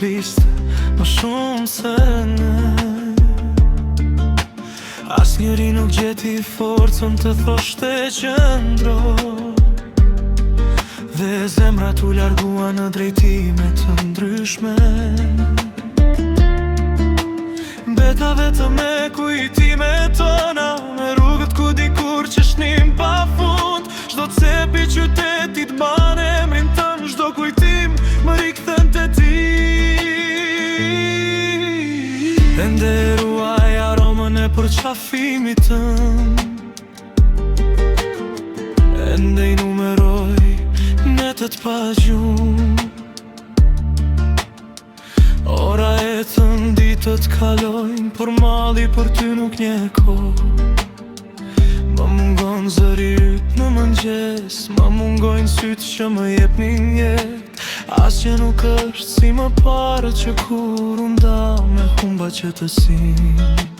fliste më shumë se ne. Asnjëri nuk gjeti forcën të thoshte qëndro, dhe zemrat u largua në drejtime të ndryshme. Beta vetëm me kujtimet tona, me rrugët ku dikur që shnim pa fund. Çdo cep i qytetit ban emrin tën, çdo kujtim më rikthen te ti. Ende ruaj aromën e përqafimit tën, ende i numeroj netet pa gjumë. Ora e thën, ditët kalojnë, por malli për ty nuk nje kohë. Më mungon zëri yt në mëngjes, më mungojnë sytë që më jepnin jetë. Asgjë nuk është si më parë, që kur unë dam me humba qetësinë.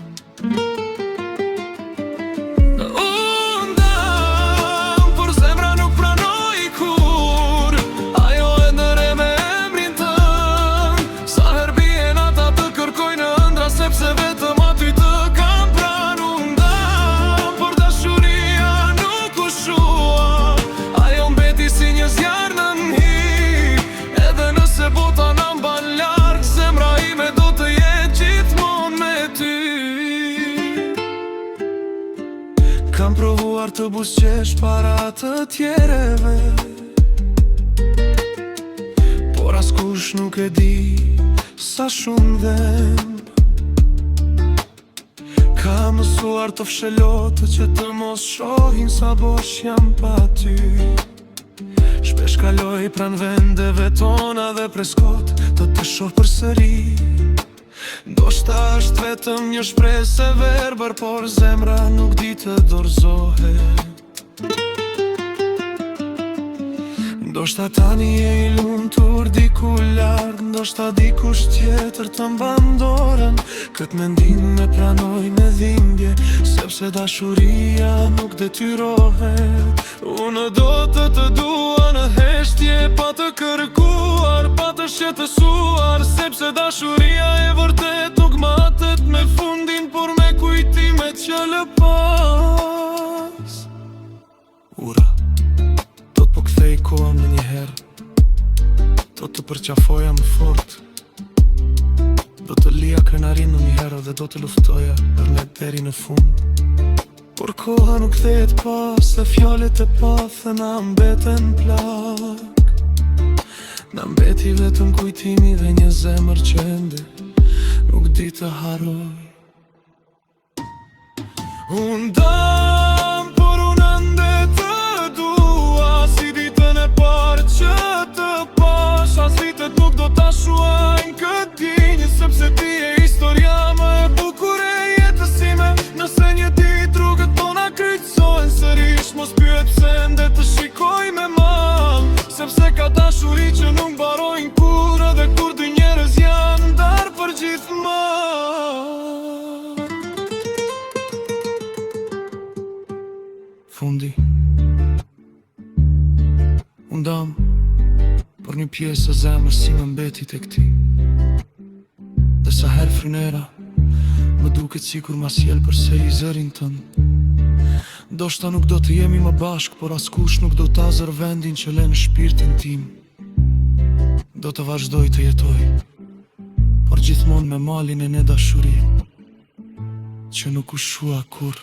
Kam provuar të buzqesh para të tjereve, por askush nuk e di sa shumë dhem. Kam mësuar të fshelotë që të mos shohin sa bosh jam pa ty. Shpesh kaloj pran vendeve tona dhe preskot të të shoh përsëri. Ndoshta është vetëm një shpresë e verbër, por zemra nuk di të dorëzohet. Ndoshta tani je i lumtur diku lart, ndoshta dikush tjetër të mban dorën. Këtë mendim e pranoj me dhimbje, sepse dashuria nuk detyrohet. Unë do të dua në heshtje, pa të kërkuar, pa të shqetësuar, sepse dashuria e vërtet nuk matet me fundin, por me kujtimet që lë pas. Ura, do të po kthej koha më njëherë, do të përqafoja më fort, do të lija krenarin në njëherë dhe do të luftoja për ne deri në fund. Por koha nuk kthehet pas, dhe fjallet e pathë na mbeten plak. Na mbeti vetëm kujtimi dhe një zemër që ende nuk di të haroj. Unë dam, por unë ende të dua, si ditën e parë që të pash. As vitet nuk do ta shuajnë këtë dinjë, sepse ti e historia më e bukur e jetës time. Nëse një dit rrugët tona kryqësohen sërish, mos pyet pse ende të shikoj me mal, sepse ka dashuri që nuk mbarojnë kur, edhe kur dy njerëz janë ndarë për gjithmonë. Fundi, unë dam, por një pjesë e zemrës si më mbeti tek ti. Dhe sa herë frynera, më duket sikur ma sjell përsëri zërin tënd. Ndoshta nuk do të jemi më bashk, por askush nuk do ta zër vendin që le në shpirtin tim. Do të vazhdoj të jetoj, por gjithmonë me malin e një dashuri që nuk u shua kur.